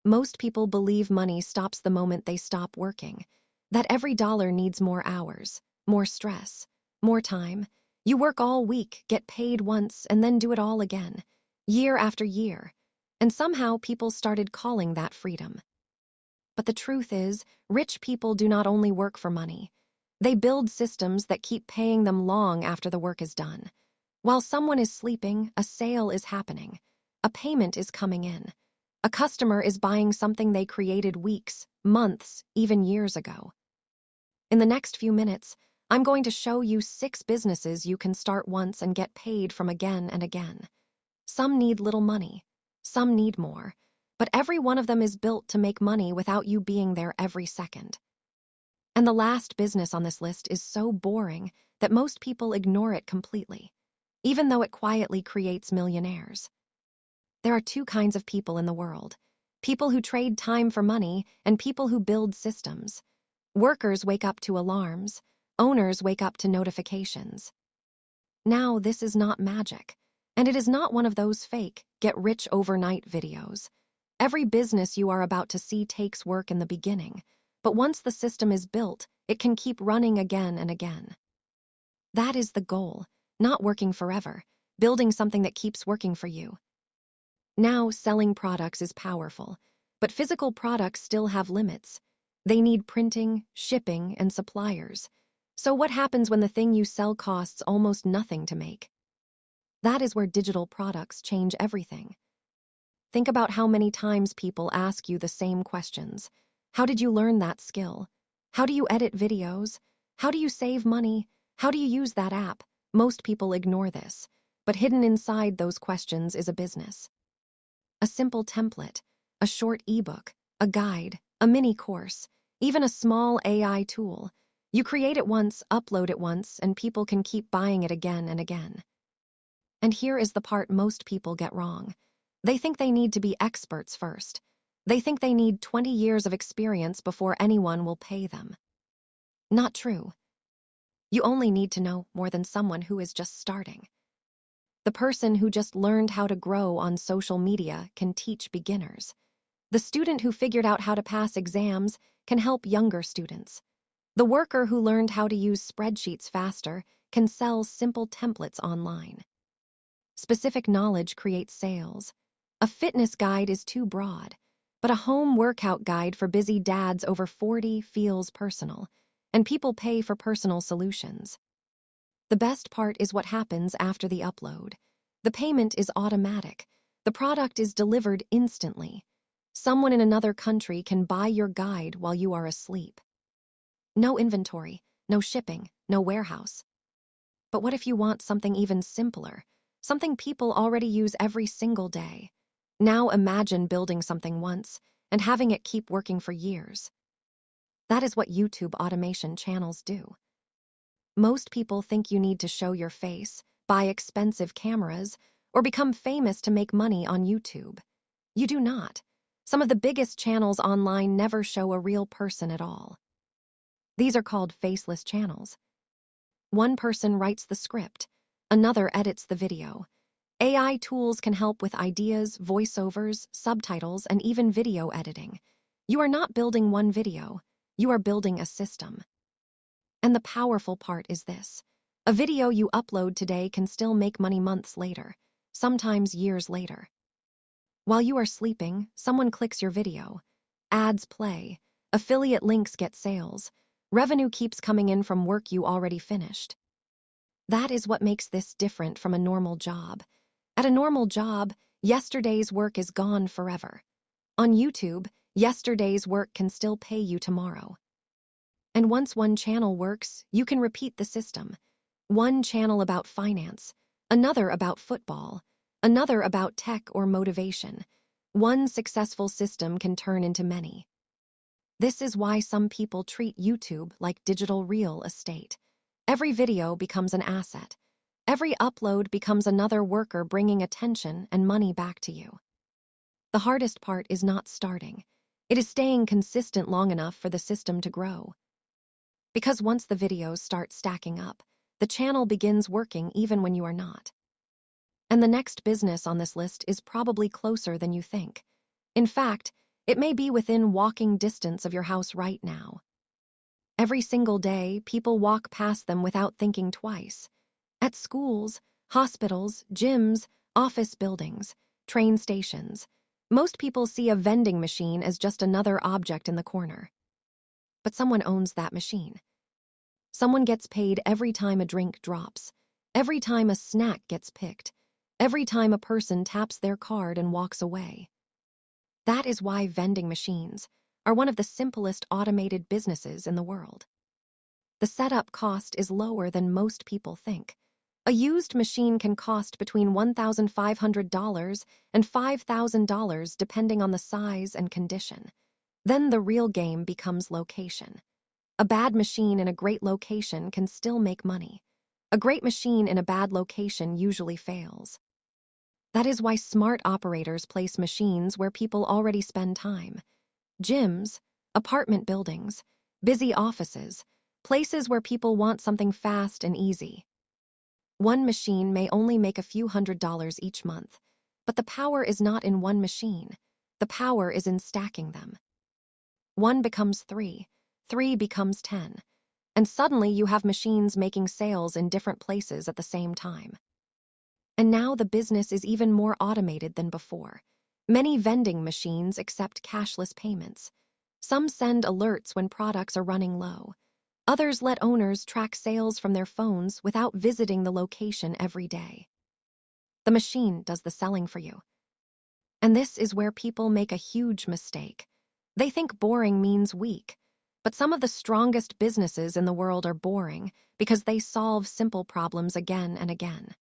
Most people believe money stops the moment they stop working, that every dollar needs more hours, more stress, more time. You work all week, get paid once, and then do it all again, year after year. And somehow people started calling that freedom. But the truth is, rich people do not only work for money. They build systems that keep paying them long after the work is done. While someone is sleeping, a sale is happening. A payment is coming in. A customer is buying something they created weeks, months, even years ago. In the next few minutes, I'm going to show you 6 businesses you can start once and get paid from again and again. Some need little money. Some need more. But every one of them is built to make money without you being there every second. And the last business on this list is so boring that most people ignore it completely, even though it quietly creates millionaires. There are 2 kinds of people in the world: people who trade time for money and people who build systems. Workers wake up to alarms. Owners wake up to notifications. Now, this is not magic, and it is not one of those fake, get-rich overnight videos. Every business you are about to see takes work in the beginning, but once the system is built, it can keep running again and again. That is the goal, not working forever, building something that keeps working for you. Now, selling products is powerful, but physical products still have limits. They need printing, shipping, and suppliers. So what happens when the thing you sell costs almost nothing to make? That is where digital products change everything. Think about how many times people ask you the same questions. How did you learn that skill? How do you edit videos? How do you save money? How do you use that app? Most people ignore this, but hidden inside those questions is a business. A simple template, a short ebook, a guide, a mini course, even a small AI tool. You create it once, upload it once, and people can keep buying it again and again. And here is the part most people get wrong. They think they need to be experts first. They think they need 20 years of experience before anyone will pay them. Not true. You only need to know more than someone who is just starting. The person who just learned how to grow on social media can teach beginners. The student who figured out how to pass exams can help younger students. The worker who learned how to use spreadsheets faster can sell simple templates online. Specific knowledge creates sales. A fitness guide is too broad, but a home workout guide for busy dads over 40 feels personal, and people pay for personal solutions. The best part is what happens after the upload. The payment is automatic. The product is delivered instantly. Someone in another country can buy your guide while you are asleep. No inventory, no shipping, no warehouse. But what if you want something even simpler? Something people already use every single day. Now imagine building something once and having it keep working for years. That is what YouTube automation channels do. Most people think you need to show your face, buy expensive cameras, or become famous to make money on YouTube. You do not. Some of the biggest channels online never show a real person at all. These are called faceless channels. One person writes the script, another edits the video. AI tools can help with ideas, voiceovers, subtitles, and even video editing. You are not building one video, you are building a system. And the powerful part is this: a video you upload today can still make money months later, sometimes years later. While you are sleeping, someone clicks your video. Ads play. Affiliate links get sales. Revenue keeps coming in from work you already finished. That is what makes this different from a normal job. At a normal job, yesterday's work is gone forever. On YouTube, yesterday's work can still pay you tomorrow. And once one channel works, you can repeat the system. One channel about finance, another about football, another about tech or motivation. One successful system can turn into many. This is why some people treat YouTube like digital real estate. Every video becomes an asset. Every upload becomes another worker bringing attention and money back to you. The hardest part is not starting. It is staying consistent long enough for the system to grow. Because once the videos start stacking up, the channel begins working even when you are not. And the next business on this list is probably closer than you think. In fact, It may be within walking distance of your house right now. Every single day, people walk past them without thinking twice. At schools, hospitals, gyms, office buildings, train stations, most people see a vending machine as just another object in the corner. But someone owns that machine. Someone gets paid every time a drink drops, every time a snack gets picked, every time a person taps their card and walks away. That is why vending machines are one of the simplest automated businesses in the world. The setup cost is lower than most people think. A used machine can cost between $1,500 and $5,000 depending on the size and condition. Then the real game becomes location. A bad machine in a great location can still make money. A great machine in a bad location usually fails. That is why smart operators place machines where people already spend time. Gyms, apartment buildings, busy offices, places where people want something fast and easy. One machine may only make a few $100s each month, but the power is not in one machine. The power is in stacking them. One becomes three becomes 10, and suddenly you have machines making sales in different places at the same time. And now the business is even more automated than before. Many vending machines accept cashless payments. Some send alerts when products are running low. Others let owners track sales from their phones without visiting the location every day. The machine does the selling for you. And this is where people make a huge mistake. They think boring means weak, but some of the strongest businesses in the world are boring because they solve simple problems again and again.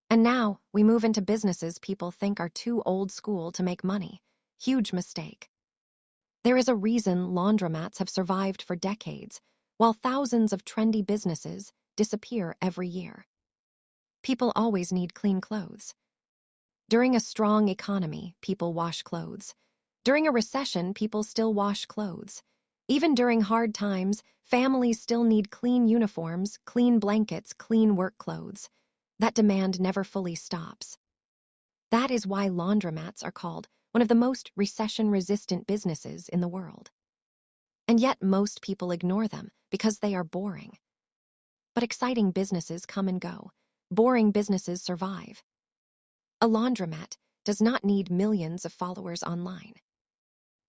And now we move into businesses people think are too old school to make money. Huge mistake. There is a reason laundromats have survived for decades, while thousands of trendy businesses disappear every year. People always need clean clothes. During a strong economy, people wash clothes. During a recession, people still wash clothes. Even during hard times, families still need clean uniforms, clean blankets, clean work clothes. That demand never fully stops. That is why laundromats are called one of the most recession-resistant businesses in the world. And yet most people ignore them because they are boring. But exciting businesses come and go. Boring businesses survive. A laundromat does not need millions of followers online.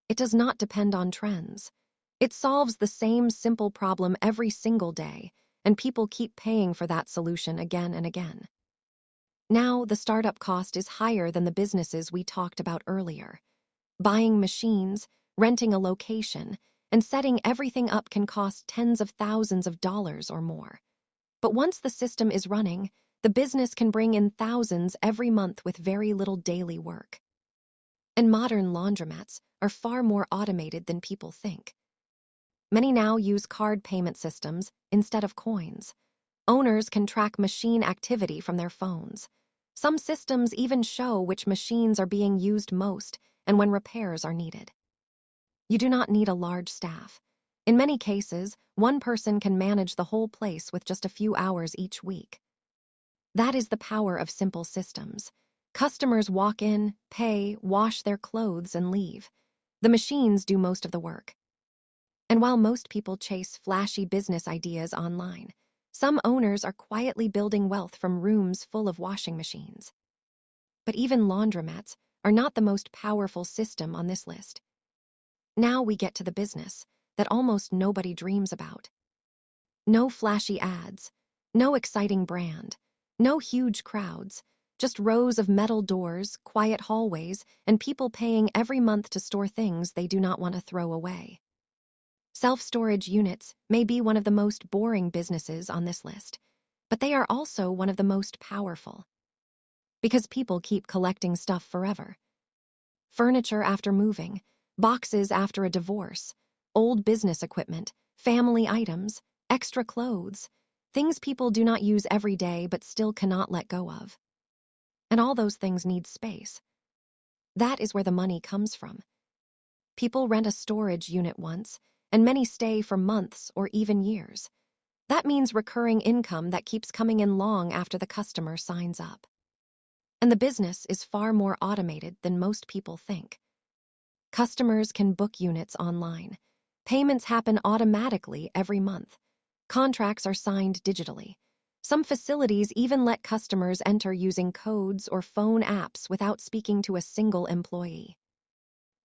It does not depend on trends. It solves the same simple problem every single day, and people keep paying for that solution again and again. Now, the startup cost is higher than the businesses we talked about earlier. Buying machines, renting a location, and setting everything up can cost tens of thousands of dollars or more. But once the system is running, the business can bring in thousands every month with very little daily work. And modern laundromats are far more automated than people think. Many now use card payment systems instead of coins. Owners can track machine activity from their phones. Some systems even show which machines are being used most and when repairs are needed. You do not need a large staff. In many cases, one person can manage the whole place with just a few hours each week. That is the power of simple systems. Customers walk in, pay, wash their clothes, and leave. The machines do most of the work. And while most people chase flashy business ideas online, some owners are quietly building wealth from rooms full of washing machines. But even laundromats are not the most powerful system on this list. Now we get to the business that almost nobody dreams about. No flashy ads, no exciting brand, no huge crowds, just rows of metal doors, quiet hallways, and people paying every month to store things they do not want to throw away. Self-storage units may be one of the most boring businesses on this list, but they are also one of the most powerful. Because people keep collecting stuff forever. Furniture after moving, boxes after a divorce, old business equipment, family items, extra clothes, things people do not use every day but still cannot let go of. And all those things need space. That is where the money comes from. People rent a storage unit once, and many stay for months or even years. That means recurring income that keeps coming in long after the customer signs up. And the business is far more automated than most people think. Customers can book units online. Payments happen automatically every month. Contracts are signed digitally. Some facilities even let customers enter using codes or phone apps without speaking to a single employee.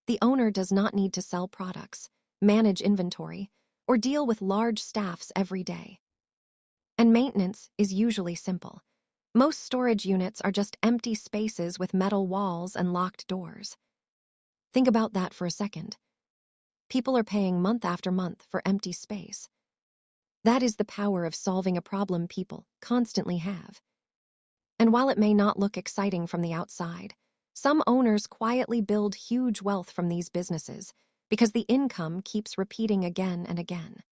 The owner does not need to sell products, manage inventory, or deal with large staffs every day. And maintenance is usually simple. Most storage units are just empty spaces with metal walls and locked doors. Think about that for a second. People are paying month after month for empty space. That is the power of solving a problem people constantly have. And while it may not look exciting from the outside, some owners quietly build huge wealth from these businesses because the income keeps repeating again and again.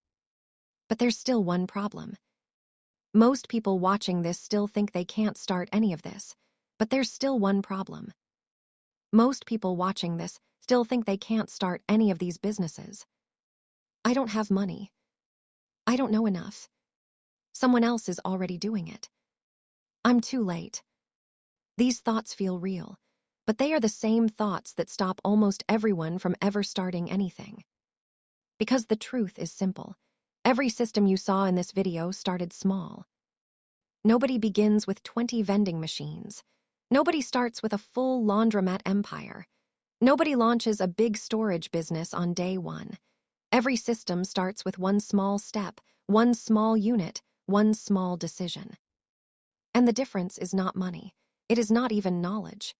But there's still one problem. Most people watching this still think they can't start any of this, but there's still one problem. Most people watching this still think they can't start any of these businesses. I don't have money. I don't know enough. Someone else is already doing it. I'm too late. These thoughts feel real, but they are the same thoughts that stop almost everyone from ever starting anything. Because the truth is simple. Every system you saw in this video started small. Nobody begins with 20 vending machines. Nobody starts with a full laundromat empire. Nobody launches a big storage business on day one. Every system starts with one small step, one small unit, one small decision. And the difference is not money. It is not even knowledge.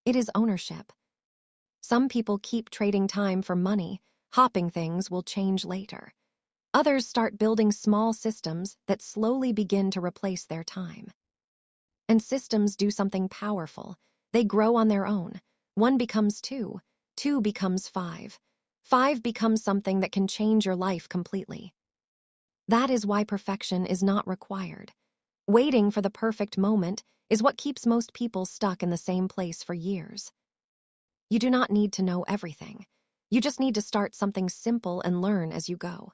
It is ownership. Some people keep trading time for money, hoping things will change later. Others start building small systems that slowly begin to replace their time. And systems do something powerful. They grow on their own. 1 becomes 2, 2 becomes 5. 5 becomes something that can change your life completely. That is why perfection is not required. Waiting for the perfect moment is what keeps most people stuck in the same place for years. You do not need to know everything. You just need to start something simple and learn as you go.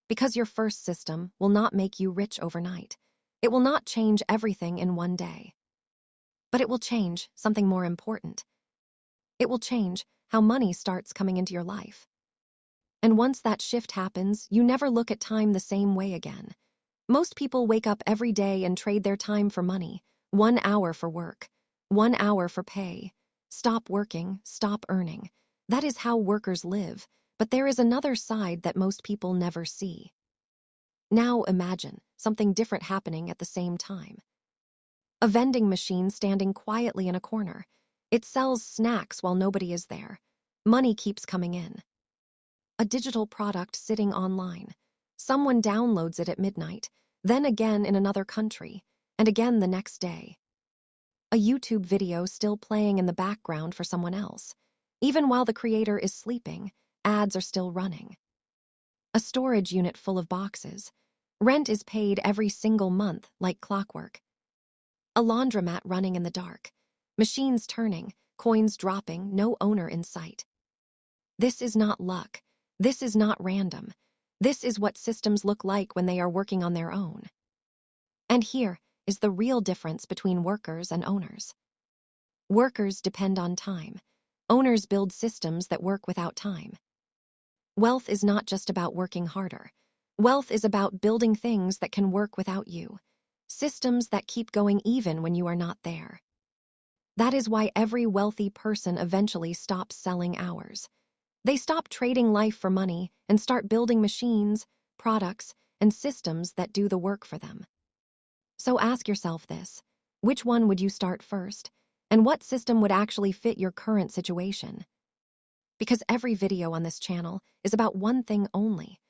Because your first system will not make you rich overnight. It will not change everything in one day. But it will change something more important. It will change how money starts coming into your life. And once that shift happens, you never look at time the same way again. Most people wake up every day and trade their time for money. 1 hour for work, 1 hour for pay. Stop working, stop earning. That is how workers live, but there is another side that most people never see. Now imagine something different happening at the same time. A vending machine standing quietly in a corner. It sells snacks while nobody is there. Money keeps coming in. A digital product sitting online. Someone downloads it at midnight, then again in another country, and again the next day. A YouTube video still playing in the background for someone else. Even while the creator is sleeping, ads are still running. A storage unit full of boxes. Rent is paid every single month like clockwork. A laundromat running in the dark. Machines turning, coins dropping, no owner in sight. This is not luck. This is not random. This is what systems look like when they are working on their own. And here is the real difference between workers and owners. Workers depend on time. Owners build systems that work without time. Wealth is not just about working harder. Wealth is about building things that can work without you. Systems that keep going even when you are not there. That is why every wealthy person eventually stops selling hours. They stop trading life for money and start building machines, products, and systems that do the work for them. So ask yourself this: which one would you start first? And what system would actually fit your current situation? Because every video on this channel is about one thing only: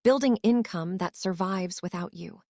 building income that survives without you.